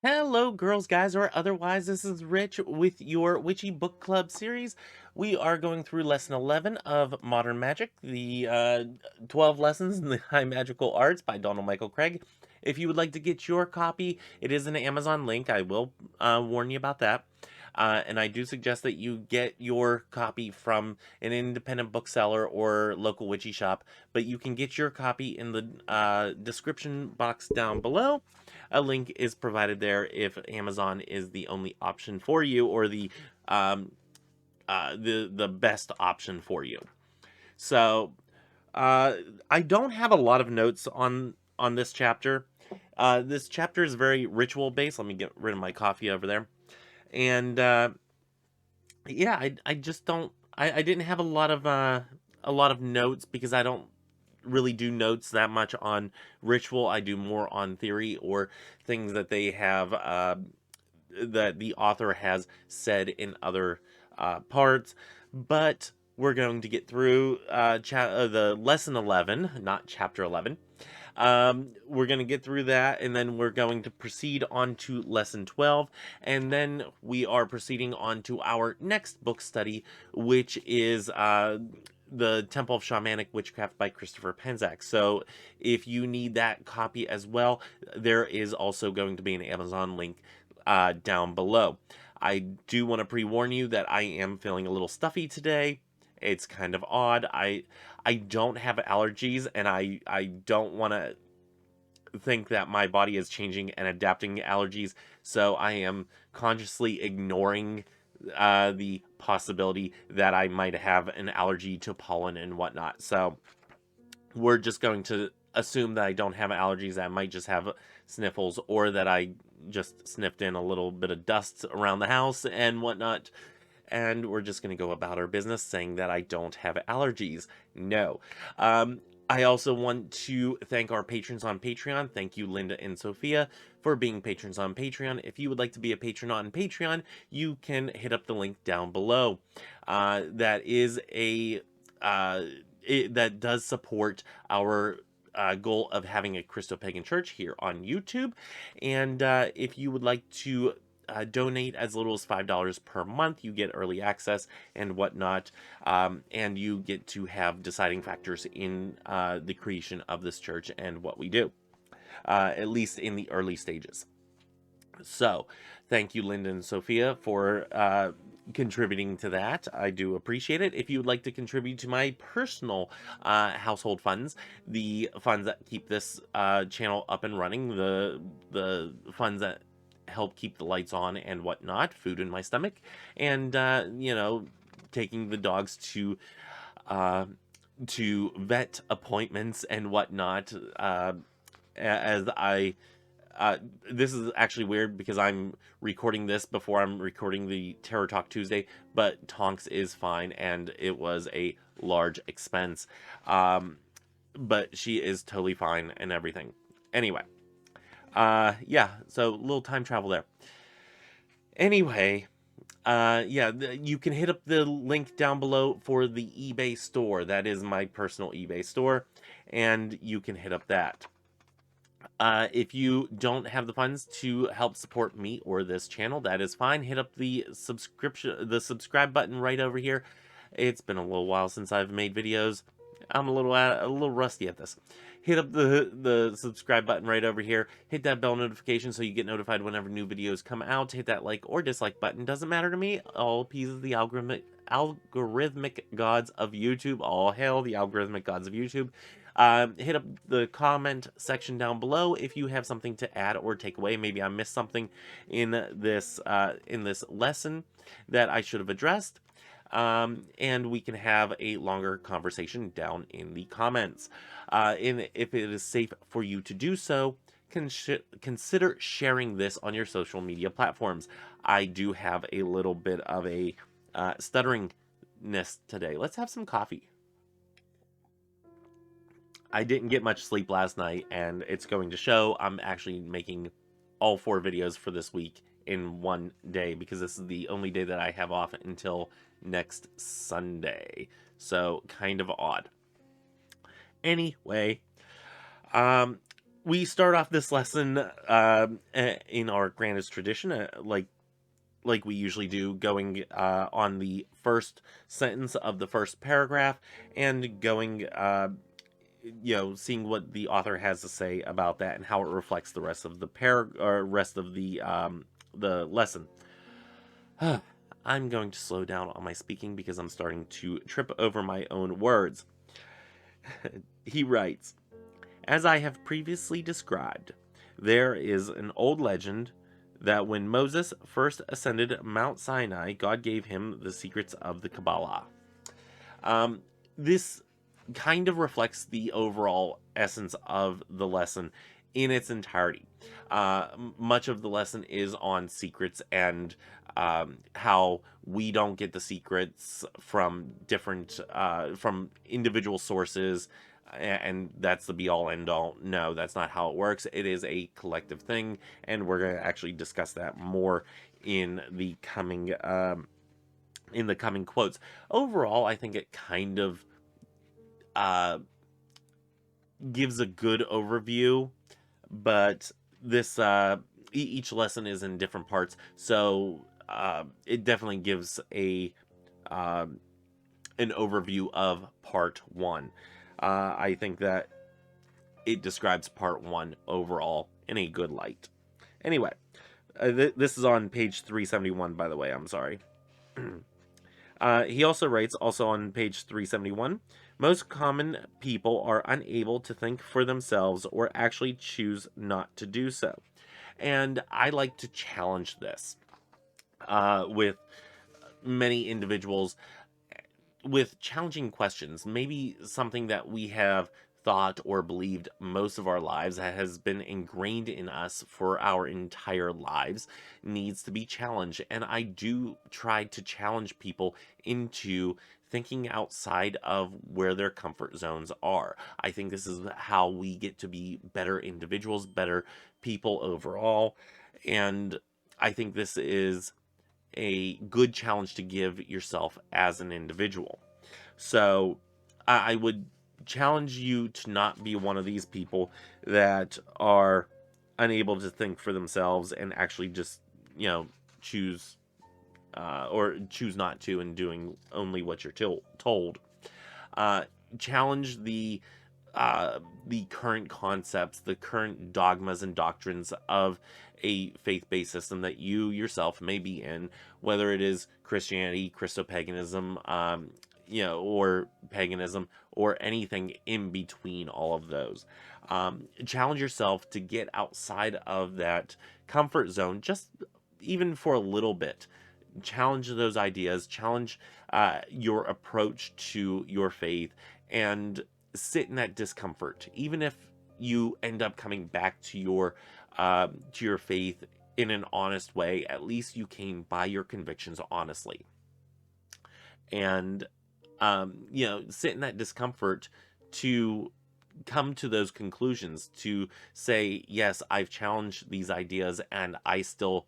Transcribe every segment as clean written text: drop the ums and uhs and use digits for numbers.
Hello, girls, guys, or otherwise. This is Rich with your Witchy Book Club series. We are going through lesson 11 of Modern Magic, the 12 lessons in the high magical arts by Donald Michael Craig. If you would like to get your copy, it is an Amazon link. I will warn you about that. And I do suggest that you get your copy from an independent bookseller or local witchy shop, but you can get your copy in the description box down below. A link is provided there if Amazon is the only option for you, or um, the best option for you. So uh, I don't have a lot of notes on this chapter. This chapter is very ritual based. Let me get rid of my coffee over there. And yeah, I just don't. I didn't have a lot of notes because I don't really do notes that much on ritual. I do more on theory or things that they have that the author has said in other parts. But we're going to get through the lesson 11, not chapter 11. We're going to get through that, and then we're going to proceed on to lesson 12, and then we are proceeding on to our next book study, which is the Temple of Shamanic Witchcraft by Christo-Pagan. So if you need that copy as well, there is also going to be an Amazon link down below. I do want to pre-warn you that I am feeling a little stuffy today. It's kind of odd. I don't have allergies, and I don't want to think that my body is changing and adapting to allergies, so I am consciously ignoring the possibility that I might have an allergy to pollen and whatnot. So we're just going to assume that I don't have allergies. I might just have sniffles, or that I just sniffed in a little bit of dust around the house and whatnot. And we're just going to go about our business saying that I don't have allergies. No. I also want to thank our patrons on Patreon. Thank you, Linda and Sophia, for being patrons on Patreon. If you would like to be a patron on Patreon, you can hit up the link down below. That is that does support our goal of having a Christo-Pagan church here on YouTube. And if you would like to donate as little as $5 per month, you get early access and whatnot, and you get to have deciding factors in the creation of this church and what we do, at least in the early stages. So, thank you, Linda and Sophia, for contributing to that. I do appreciate it. If you would like to contribute to my personal household funds, the funds that keep this channel up and running, the funds that help keep the lights on and whatnot, food in my stomach, and taking the dogs uh, to vet appointments and whatnot, as I this is actually weird because I'm recording this before I'm recording the Terror Talk Tuesday, but Tonks is fine, and it was a large expense. But she is totally fine and everything. Anyway, yeah, so a little time travel there. Anyway, yeah, you can hit up the link down below for the eBay store. That is my personal eBay store, and you can hit up that. If you don't have the funds to help support me or this channel, that is fine. Hit up the subscribe button right over here. It's been a little while since I've made videos. I'm a little rusty at this. Hit up the subscribe button right over here. Hit that bell notification so you get notified whenever new videos come out. Hit that like or dislike button. Doesn't matter to me. All appeases the algorithmic gods of YouTube. All hail the algorithmic gods of YouTube. Hit up the comment section down below if you have something to add or take away. Maybe I missed something in this lesson that I should have addressed. And we can have a longer conversation down in the comments. And if it is safe for you to do so, consider sharing this on your social media platforms. I do have a little bit of a stutteringness today. Let's have some coffee. I didn't get much sleep last night, and it's going to show. I'm actually making all 4 videos for this week in one day because this is the only day that I have off until next Sunday. So, kind of odd. Anyway, We start off this lesson in our grandest tradition, like we usually do, going on the first sentence of the first paragraph and going, seeing what the author has to say about that and how it reflects the rest of the rest of the lesson. I'm going to slow down on my speaking because I'm starting to trip over my own words. He writes, as I have previously described, there is an old legend that when Moses first ascended Mount Sinai, God gave him the secrets of the Kabbalah. This kind of reflects the overall essence of the lesson in its entirety. Much of the lesson is on secrets and how we don't get the secrets from from individual sources, and that's the be all end all. No, that's not how it works. It is a collective thing, and we're going to actually discuss that more in the coming quotes. Overall, I think it kind of uh, gives a good overview, but this each lesson is in different parts, so it definitely gives a an overview of part one. I think that it describes part one overall in a good light. Anyway, this is on page 371, by the way. I'm sorry. He also writes, also on page 371, most common people are unable to think for themselves or actually choose not to do so. And I like to challenge this with many individuals with challenging questions, maybe something that we have thought or believed most of our lives that has been ingrained in us for our entire lives needs to be challenged. And I do try to challenge people into thinking outside of where their comfort zones are. I think this is how we get to be better individuals, better people overall. And I think this is a good challenge to give yourself as an individual. So I would challenge you to not be one of these people that are unable to think for themselves and actually just, choose or choose not to and doing only what you're told. Uh, Challenge the current concepts, the current dogmas and doctrines of a faith-based system that you yourself may be in, whether it is Christianity, Christo-Paganism, or paganism, or anything in between all of those. Challenge yourself to get outside of that comfort zone, just even for a little bit. Challenge those ideas, challenge your approach to your faith, and sit in that discomfort. Even if you end up coming back to your faith in an honest way, at least you came by your convictions honestly. And sit in that discomfort to come to those conclusions, to say, yes, I've challenged these ideas and I still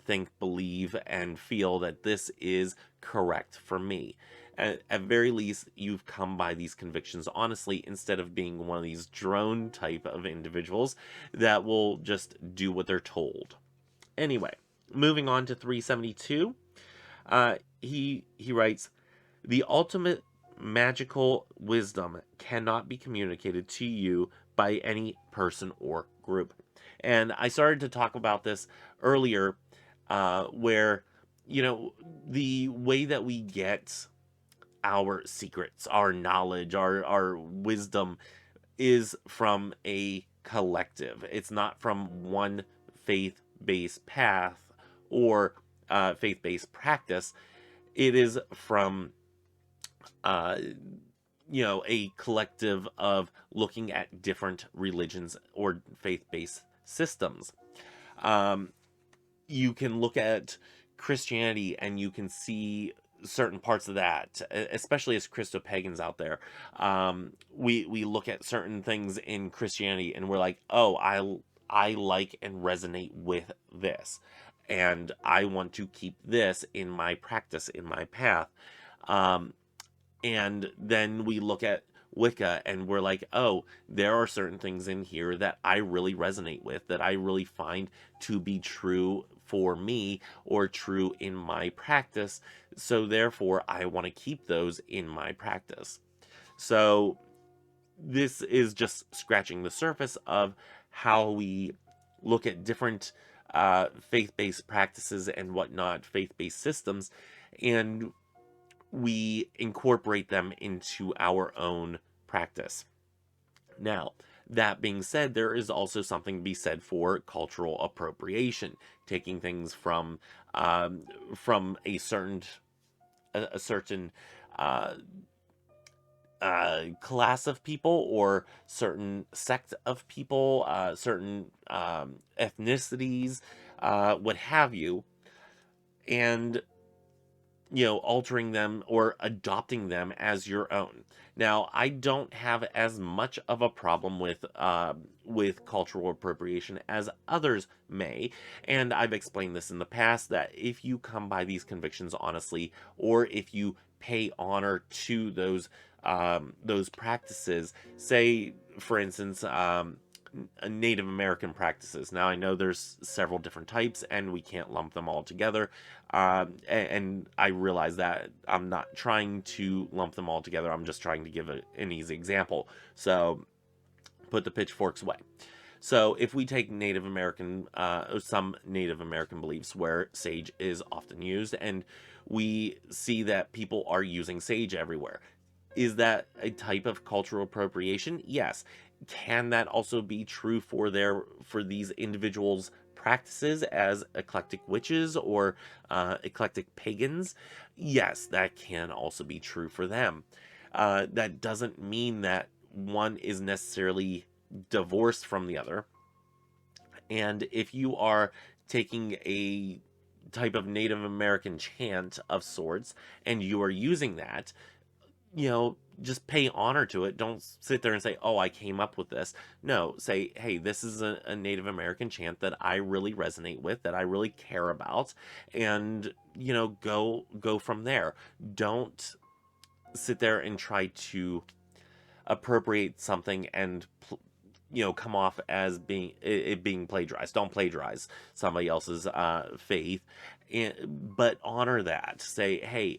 think, believe, and feel that this is correct for me. At very least, you've come by these convictions honestly, instead of being one of these drone type of individuals that will just do what they're told. Anyway, moving on to 372, he writes, the ultimate magical wisdom cannot be communicated to you by any person or group. And I started to talk about this earlier, where, the way that we get our secrets, our knowledge, our wisdom is from a collective. It's not from one faith-based path or faith-based practice. It is from a collective of looking at different religions or faith-based systems. You can look at Christianity and you can see certain parts of that, especially as Christo-Pagans out there. We look at certain things in Christianity and we're like, oh, I like and resonate with this, and I want to keep this in my practice, in my path. And then we look at Wicca, and we're like, oh, there are certain things in here that I really resonate with, that I really find to be true for me or true in my practice. So therefore, I want to keep those in my practice. So this is just scratching the surface of how we look at different faith-based practices and whatnot, faith-based systems, and we incorporate them into our own practice. Now, that being said, there is also something to be said for cultural appropriation, taking things from a certain uh, class of people or certain sect of people, certain ethnicities, what have you, and altering them or adopting them as your own. Now, I don't have as much of a problem with cultural appropriation as others may, and I've explained this in the past that if you come by these convictions honestly, or if you pay honor to those practices, say, for instance, Native American practices. Now, I know there's several different types, and we can't lump them all together. And I realize that I'm not trying to lump them all together. I'm just trying to give an easy example. So, put the pitchforks away. So, if we take Native American, some Native American beliefs where sage is often used, and we see that people are using sage everywhere. Is that a type of cultural appropriation? Yes. Can that also be true for these individuals' practices as eclectic witches or eclectic pagans? Yes, that can also be true for them. That doesn't mean that one is necessarily divorced from the other. And if you are taking a type of Native American chant of sorts and you are using that, just pay honor to it. Don't sit there and say, oh, I came up with this. No, say, hey, this is a Native American chant that I really resonate with, that I really care about, and, go from there. Don't sit there and try to appropriate something and come off as being plagiarized. Don't plagiarize somebody else's faith, but honor that. Say, hey,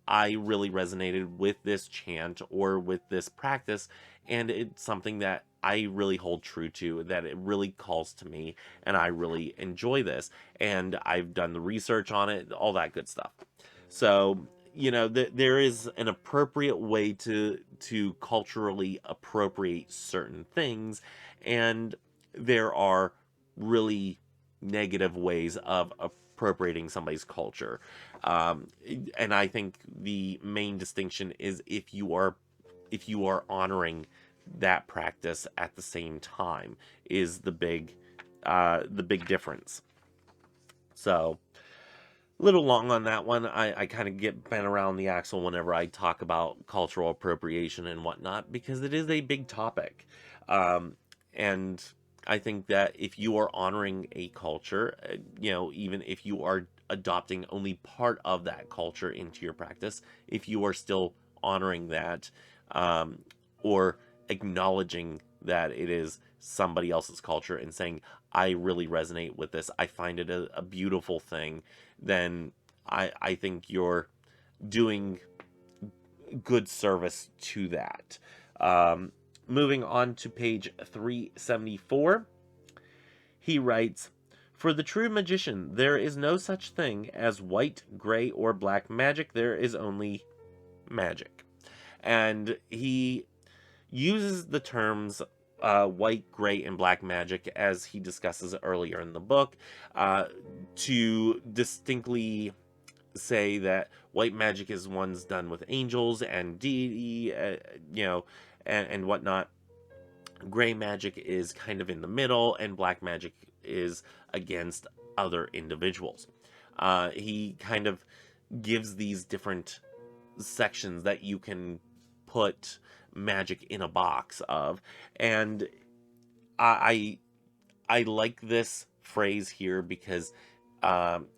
I really resonated with this chant or with this practice, and it's something that I really hold true to, that it really calls to me, and I really enjoy this, and I've done the research on it, all that good stuff. So, there is an appropriate way to culturally appropriate certain things, and there are really negative ways of appropriating somebody's culture. Um, and I think the main distinction is if you are honoring that practice at the same time is the big difference. So, little long on that one. I kind of get bent around the axle whenever I talk about cultural appropriation and whatnot because it is a big topic. And I think that if you are honoring a culture, even if you are adopting only part of that culture into your practice, if you are still honoring that, or acknowledging that it is somebody else's culture and saying, I really resonate with this, I find it a beautiful thing, then I think you're doing good service to that. Moving on to page 374, he writes, for the true magician, there is no such thing as white, gray, or black magic. There is only magic. And he uses the terms white, gray, and black magic, as he discusses earlier in the book, to distinctly say that white magic is one's done with angels and deity, and whatnot. Gray magic is kind of in the middle, and black magic is against other individuals. He kind of gives these different sections that you can put magic in a box of, and I I like this phrase here because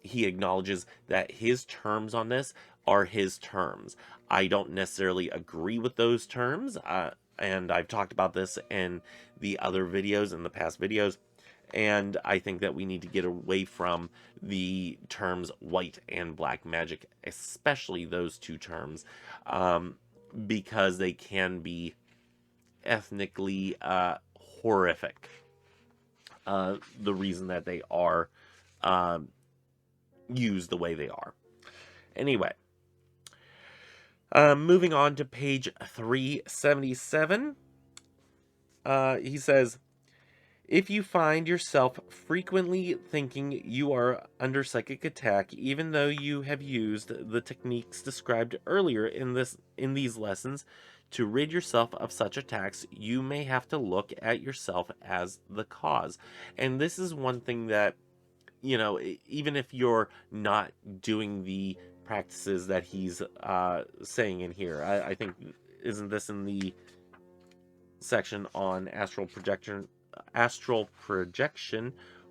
he acknowledges that his terms on this are his terms. I don't necessarily agree with those terms, and I've talked about this in the other videos, in the past videos, and I think that we need to get away from the terms white and black magic, especially those two terms, because they can be ethnically horrific. The reason that they are um, used the way they are. Anyway, moving on to page 377, he says, if you find yourself frequently thinking you are under psychic attack, even though you have used the techniques described earlier in these lessons to rid yourself of such attacks, you may have to look at yourself as the cause. And this is one thing that, even if you're not doing the practices that he's saying in here, I think, isn't this in the section on astral projection,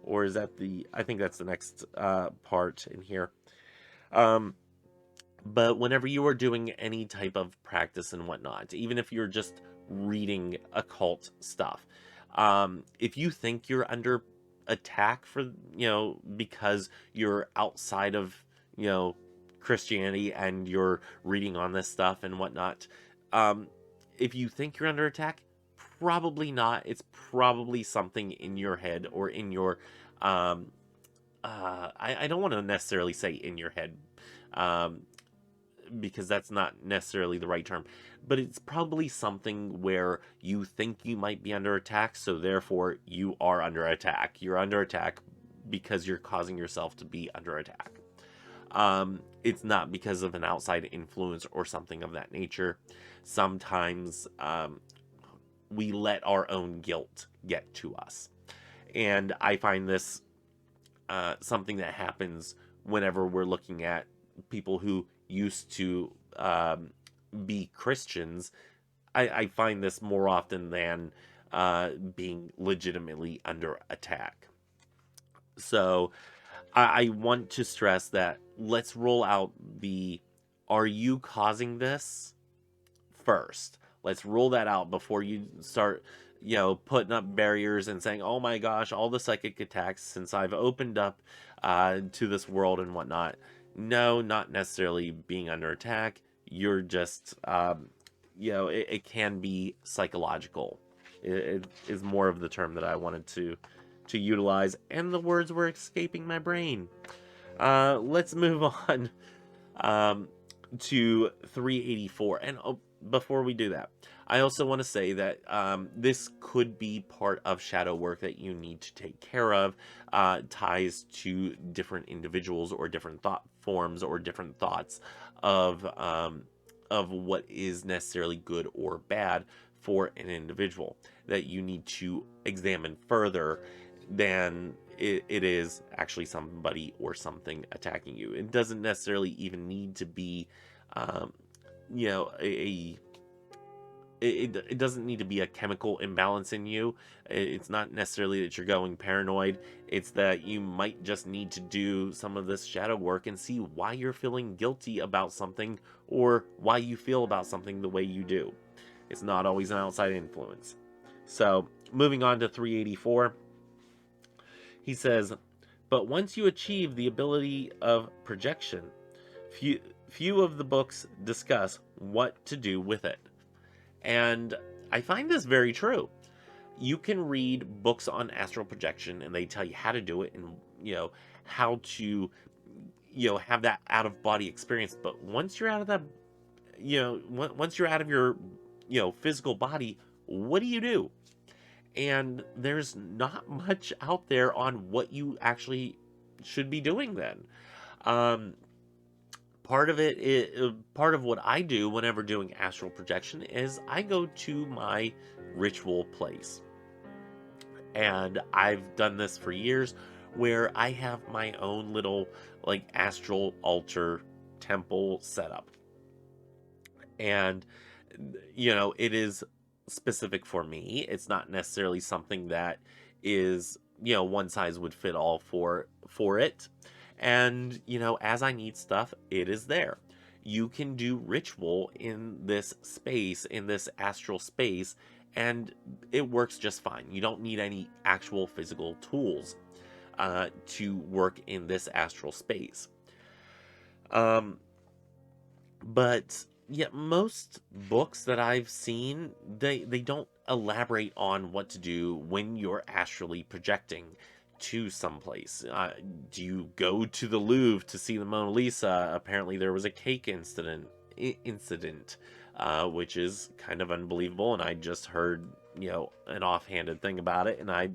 or is that I think that's the next part in here. But whenever you are doing any type of practice and whatnot, even if you're just reading occult stuff, if you think you're under attack for, because you're outside of, Christianity, and you're reading on this stuff and whatnot, if you think you're under attack, probably not. It's probably something in your head, or in your I don't want to necessarily say in your head, because that's not necessarily the right term, but it's probably something where you think you might be under attack, so therefore you are under attack. You're under attack because you're causing yourself to be under attack. It's not because of an outside influence or something of that nature. Sometimes we let our own guilt get to us. And I find this something that happens whenever we're looking at people who used to be Christians. I find this more often than being legitimately under attack. So I want to stress that let's roll out the, are you causing this first? Let's roll that out before you start, putting up barriers and saying, oh my gosh, all the psychic attacks since I've opened up to this world and whatnot. No, not necessarily being under attack. You're just, it can be psychological. It is more of the term that I wanted to utilize, and the words were escaping my brain. Let's move on to 384. And before we do that, I also want to say that this could be part of shadow work that you need to take care of, ties to different individuals or different thought forms or different thoughts of what is necessarily good or bad for an individual, that you need to examine further than it is actually somebody or something attacking you. It doesn't necessarily even need to be it doesn't need to be a chemical imbalance in you. It's not necessarily that you're going paranoid. It's that you might just need to do some of this shadow work and see why you're feeling guilty about something, or why you feel about something the way you do. It's not always an outside influence. So, moving on to 384, he says, but once you achieve the ability of projection, few of the books discuss what to do with it. And I find this very true. You can read books on astral projection and they tell you how to do it, and how to have that out of body experience. But once you're out of that, once you're out of your physical body, what do? And there's not much out there on what you actually should be doing then. Part of what I do whenever doing astral projection is I go to my ritual place. And I've done this for years, where I have my own little astral altar temple setup. And it is specific for me. It's not necessarily something that is, one size would fit all for it. And, as I need stuff, it is there. you can do ritual in this space, in this astral space, and it works just fine. You don't need any actual physical tools to work in this astral space. Um, but yeah, most books that I've seen, they don't elaborate on what to do when you're astrally projecting to someplace. Do you go to the Louvre to see the Mona Lisa? Apparently, there was a cake incident, which is kind of unbelievable. And I just heard, an offhanded thing about it, and I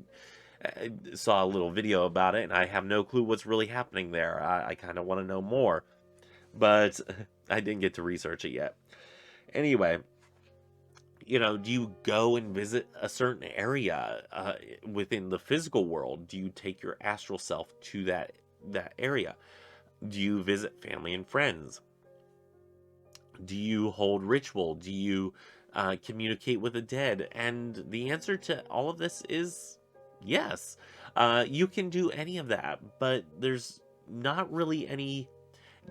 saw a little video about it, and I have no clue what's really happening there. I kind of want to know more, but I didn't get to research it yet. Anyway, do you go and visit a certain area within the physical world? Do you take your astral self to that area? Do you visit family and friends? Do you hold ritual? Do you communicate with the dead? And the answer to all of this is yes. You can do any of that, but there's not really any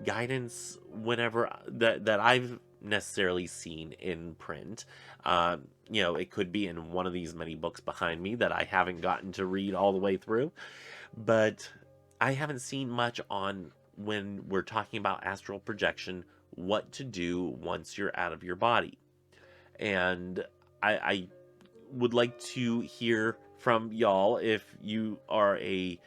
guidance whenever that I've necessarily seen in print. It could be in one of these many books behind me that I haven't gotten to read all the way through, but I haven't seen much on when we're talking about astral projection, what to do once you're out of your body. And I would like to hear from y'all if you are a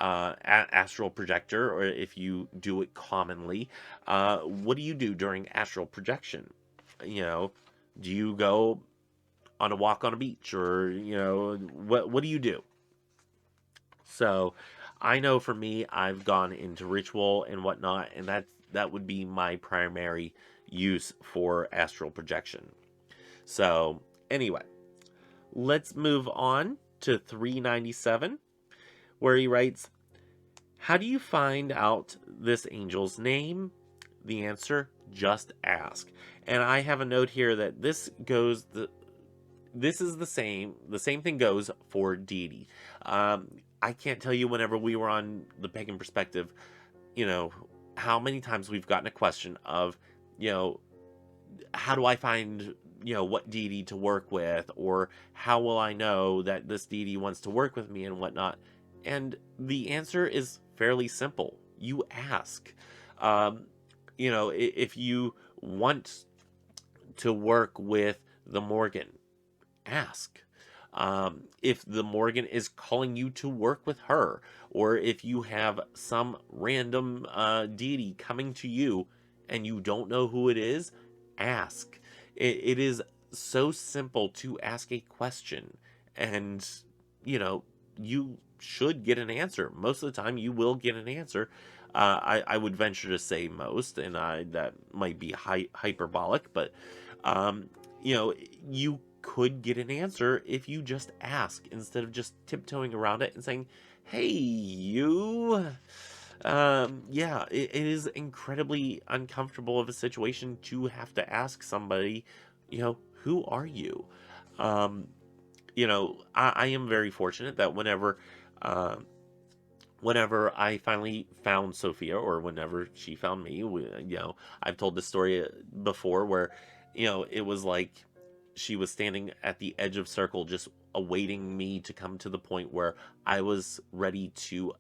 astral projector, or if you do it commonly. What do you do during astral projection? Do you go on a walk on a beach, or what do you do? So I know for me, I've gone into ritual and whatnot, and that would be my primary use for astral projection. So anyway, let's move on to 397, where he writes, how do you find out this angel's name? The answer, just ask. And I have a note here that this is the same thing goes for deity. I can't tell you, whenever we were on the Pagan Perspective, how many times we've gotten a question of, how do I find, what deity to work with, or how will I know that this deity wants to work with me and whatnot? And the answer is fairly simple. You ask. If you want to work with the Morgan, ask. If the Morgan is calling you to work with her, or if you have some random deity coming to you and you don't know who it is, ask. It is so simple to ask a question, and you should get an answer. Most of the time you will get an answer. I would venture to say most, and that might be hyperbolic, but you could get an answer if you just ask, instead of just tiptoeing around it and saying, hey, you. It is incredibly uncomfortable of a situation to have to ask somebody, who are you? I am very fortunate that whenever I finally found Sophia, or whenever she found me, I've told this story before, where, it was like she was standing at the edge of circle, just awaiting me to come to the point where I was ready to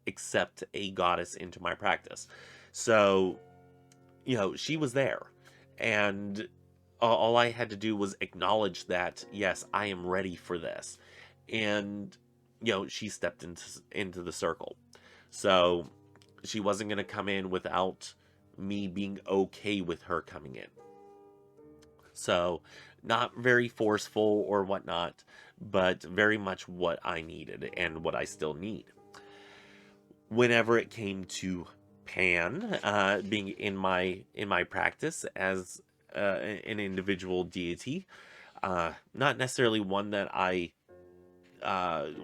accept a goddess into my practice. So, she was there, and all I had to do was acknowledge that, yes, I am ready for this. And, she stepped into the circle. So she wasn't going to come in without me being okay with her coming in. So, not very forceful or whatnot, but very much what I needed and what I still need. Whenever it came to Pan, being in my practice as an individual deity, not necessarily one that I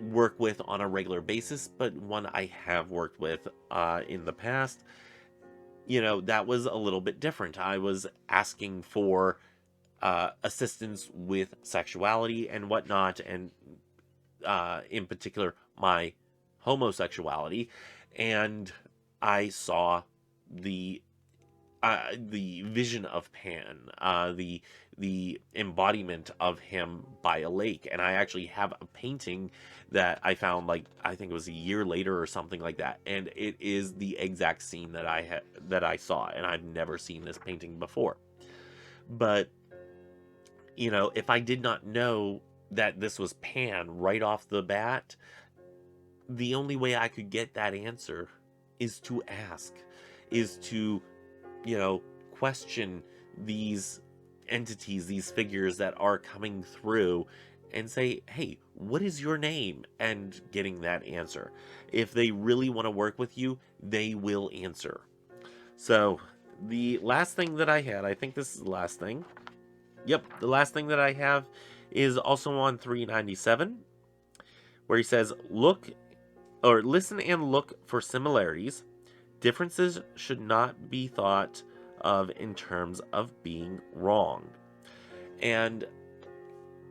work with on a regular basis, but one I have worked with in the past, that was a little bit different. I was asking for assistance with sexuality and whatnot, and in particular my homosexuality, and I saw the the vision of Pan, the embodiment of him by a lake. And I actually have a painting that I found, like, I think it was a year later or something like that, and it is the exact scene that I saw, and I've never seen this painting before. But if I did not know that this was Pan right off the bat, the only way I could get that answer is to ask, is to, you know, question these entities, these figures that are coming through, and say, hey, what is your name? And getting that answer. If they really want to work with you, they will answer. So, the last thing that I had, I think this is the last thing. Yep, the last thing that I have is also on 397, where he says, look or listen and look for similarities. Differences should not be thought of in terms of being wrong. And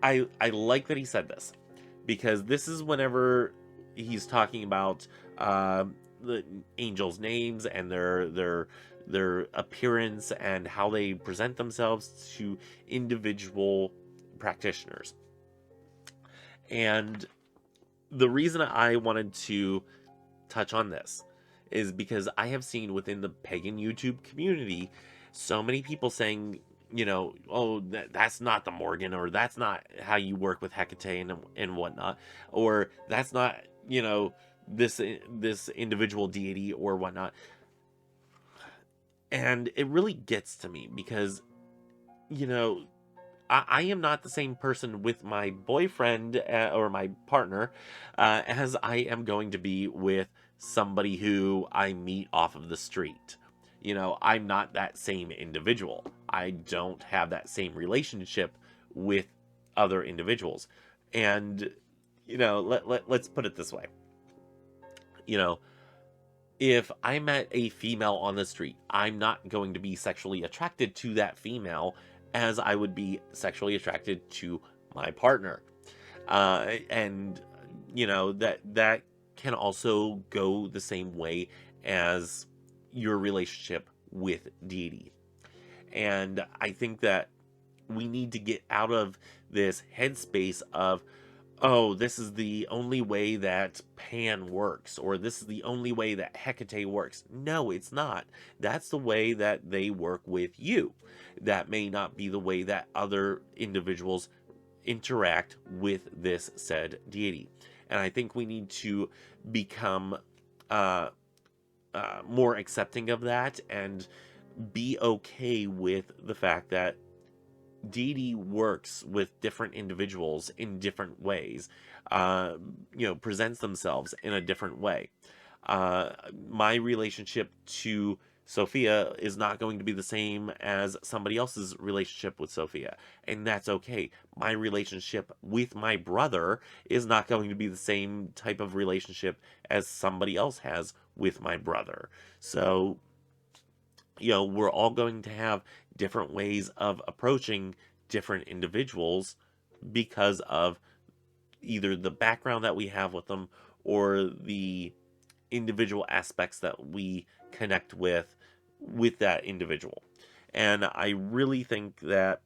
I like that he said this, because this is whenever he's talking about the angels' names and their appearance and how they present themselves to individual practitioners. And the reason I wanted to touch on this is because I have seen within the pagan YouTube community so many people saying, oh, that's not the Morgan, or that's not how you work with Hecate and whatnot, or that's not, this individual deity or whatnot. And it really gets to me because, I am not the same person with my boyfriend or my partner as I am going to be with somebody who I meet off of the street. I'm not that same individual. I don't have that met with other individuals. And, let's put it this way. If I met a female on the street, I'm not going to be sexually attracted to that female as I would be sexually attracted to my partner. And that can also go the same way as your relationship with deity. And I think that we need to get out of this headspace of, oh, this is the only way that Pan works, or this is the only way that Hecate works. No, it's not. That's the way that they work with you. That may not be the way that other individuals interact with this said deity. And I think we need to become more accepting of that and be okay with the fact that deity works with different individuals in different ways, presents themselves in a different way. My relationship to Sophia is not going to be the same as somebody else's relationship with Sophia, and that's okay. My relationship with my brother is not going to be the same type of relationship as somebody else has with my brother. So, we're all going to have different ways of approaching different individuals because of either the background that we have with them or the individual aspects that we connect with that individual. And I really think that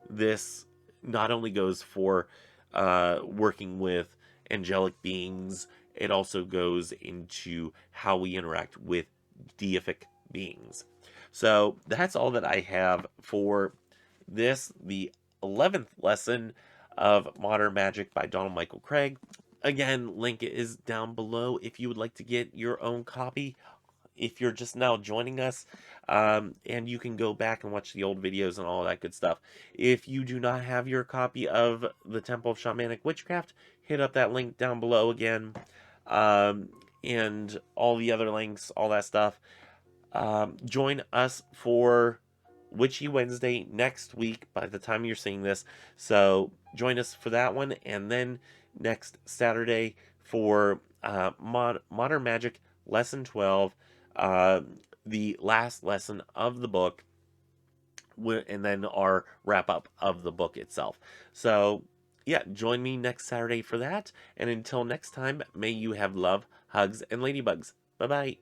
this not only goes for working with angelic beings, it also goes into how we interact with deific beings. So that's all that I have for this, the 11th lesson of Modern Magic by Donald Michael Craig. Again, link is down below if you would like to get your own copy. If you're just now joining us, and you can go back and watch the old videos and all that good stuff. If you do not have your copy of the Temple of Shamanic Witchcraft, hit up that link down below again, and all the other links, all that stuff. Join us for Witchy Wednesday next week by the time you're seeing this. So join us for that one, and then next Saturday for Modern Magic Lesson 12, the last lesson of the book, and then our wrap-up of the book itself. So, yeah, join me next Saturday for that, and until next time, may you have love, hugs, and ladybugs. Bye-bye.